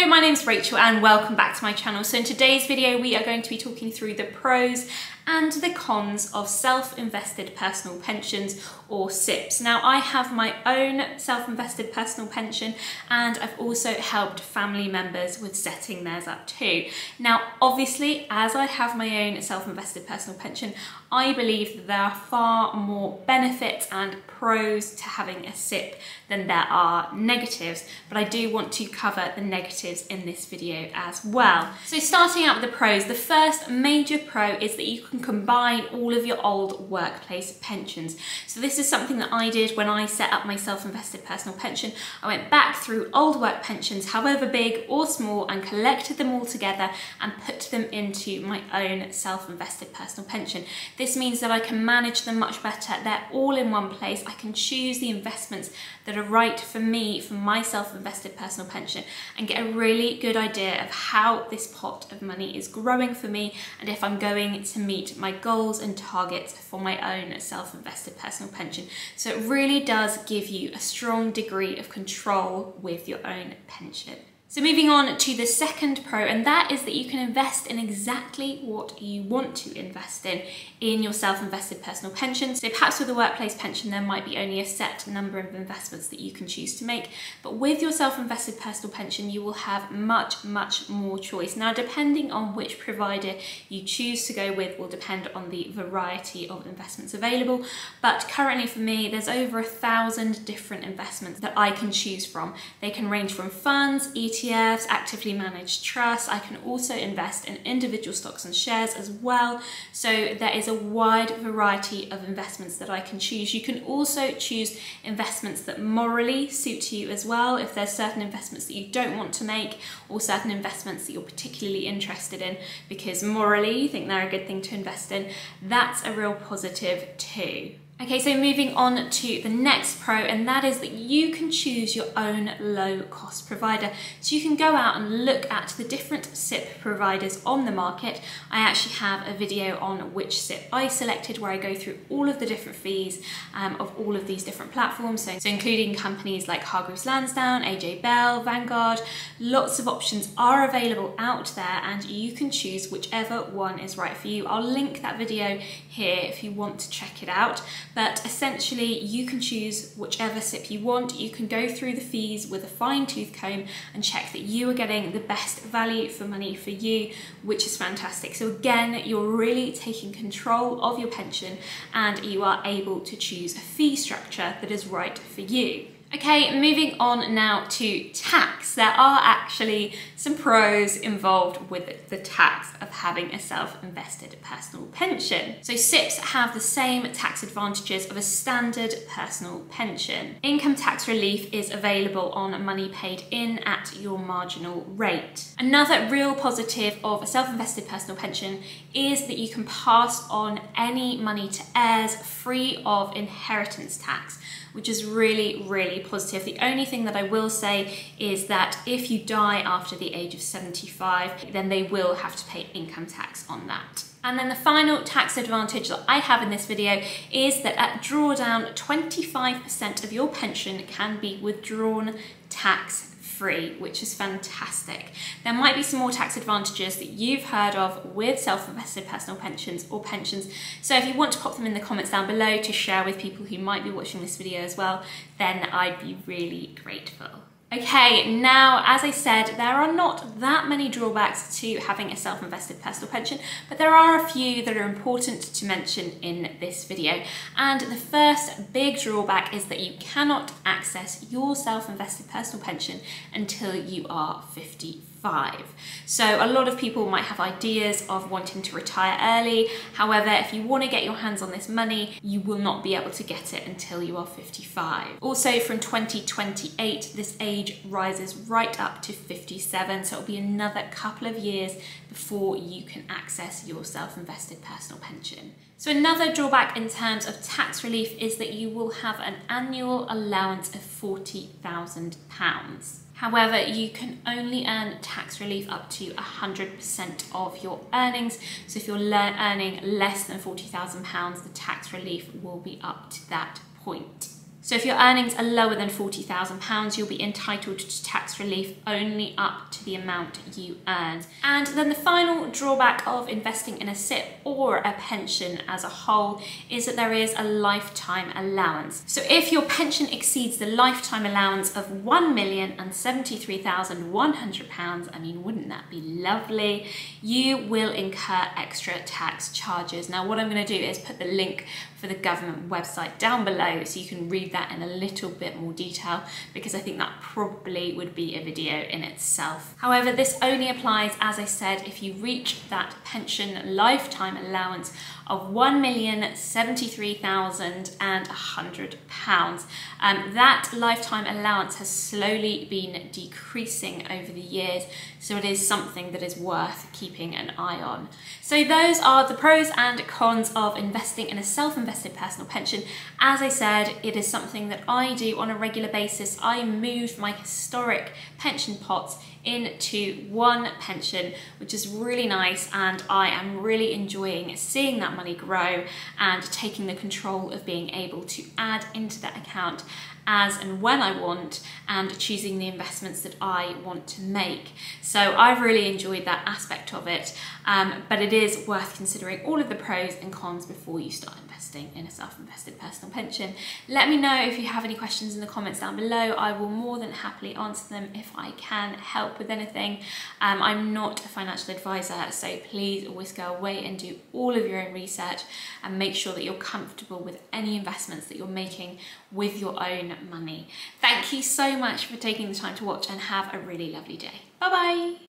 Hello, my name's Rachel and welcome back to my channel. So in today's video we are going to be talking through the pros and the cons of self-invested personal pensions, or SIPPs. Now, I have my own self-invested personal pension and I've also helped family members with setting theirs up too. Now, obviously, as I have my own self-invested personal pension, I believe that there are far more benefits and pros to having a SIPP than there are negatives, but I do want to cover the negatives in this video as well. So starting out with the pros, the first major pro is that you can combine all of your old workplace pensions. So this is something that I did when I set up my self-invested personal pension. I went back through old work pensions, however big or small, and collected them all together and put them into my own self-invested personal pension. This means that I can manage them much better. They're all in one place. I can choose the investments that are right for me, for my self-invested personal pension, and get a really good idea of how this pot of money is growing for me and if I'm going to meet my goals and targets for my own self-invested personal pension. So it really does give you a strong degree of control with your own pension. So moving on to the second pro, and that is that you can invest in exactly what you want to invest in your self-invested personal pension. So perhaps with a workplace pension, there might be only a set number of investments that you can choose to make, but with your self-invested personal pension, you will have much more choice. Now, depending on which provider you choose to go with will depend on the variety of investments available, but currently for me, there's over 1,000 different investments that I can choose from. They can range from funds, ETFs, actively managed trusts. I can also invest in individual stocks and shares as well. So there is a wide variety of investments that I can choose. You can also choose investments that morally suit you as well. If there's certain investments that you don't want to make, or certain investments that you're particularly interested in because morally you think they're a good thing to invest in, that's a real positive too. Okay, so moving on to the next pro, and that is that you can choose your own low-cost provider. So you can go out and look at the different SIPP providers on the market. I actually have a video on which SIPP I selected where I go through all of the different fees of all of these different platforms. So including companies like Hargreaves Lansdown, AJ Bell, Vanguard. Lots of options are available out there and you can choose whichever one is right for you. I'll link that video here if you want to check it out. But essentially you can choose whichever SIPP you want. You can go through the fees with a fine-tooth comb and check that you are getting the best value for money for you, which is fantastic. So again, you're really taking control of your pension and you are able to choose a fee structure that is right for you. Okay, moving on now to tax. There are actually some pros involved with the tax of having a self-invested personal pension. So SIPPs have the same tax advantages of a standard personal pension. Income tax relief is available on money paid in at your marginal rate. Another real positive of a self-invested personal pension is that you can pass on any money to heirs free of inheritance tax, which is really positive. The only thing that I will say is that if you die after the age of 75, then they will have to pay income tax on that. And then the final tax advantage that I have in this video is that at drawdown, 25% of your pension can be withdrawn tax-free, which is fantastic. There might be some more tax advantages that you've heard of with self-invested personal pensions or pensions. So if you want to pop them in the comments down below to share with people who might be watching this video as well, then I'd be really grateful. Okay, now, as I said, there are not that many drawbacks to having a self-invested personal pension, but there are a few that are important to mention in this video. And the first big drawback is that you cannot access your self-invested personal pension until you are 55. So a lot of people might have ideas of wanting to retire early. However, if you want to get your hands on this money, you will not be able to get it until you are 55. Also, from 2028, this age rises right up to 57. So it'll be another couple of years before you can access your self-invested personal pension. So another drawback in terms of tax relief is that you will have an annual allowance of £40,000. However, you can only earn tax relief up to 100% of your earnings. So if you're earning less than £40,000, the tax relief will be up to that point. So if your earnings are lower than £40,000, you'll be entitled to tax relief only up to the amount you earn. And then the final drawback of investing in a SIPP or a pension as a whole is that there is a lifetime allowance. So if your pension exceeds the lifetime allowance of £1,073,100, I mean, wouldn't that be lovely? You will incur extra tax charges. Now, what I'm going to do is put the link for the government website down below so you can read that in a little bit more detail, because I think that probably would be a video in itself. However, this only applies, as I said, if you reach that pension lifetime allowance of £1,073,100. That lifetime allowance has slowly been decreasing over the years, so it is something that is worth keeping an eye on. So those are the pros and cons of investing in a self-invested personal pension. As I said, it is something that I do on a regular basis. I moved my historic pension pots into one pension, which is really nice, and I am really enjoying seeing that money grow and taking the control of being able to add into that account as and when I want, and choosing the investments that I want to make. So I've really enjoyed that aspect of it, but it is worth considering all of the pros and cons before you start investing in a self-invested personal pension. Let me know if you have any questions in the comments down below. I will more than happily answer them if I can help with anything. I'm not a financial advisor, so please always go away and do all of your own research and make sure that you're comfortable with any investments that you're making with your own money. Thank you so much for taking the time to watch, and have a really lovely day. Bye bye.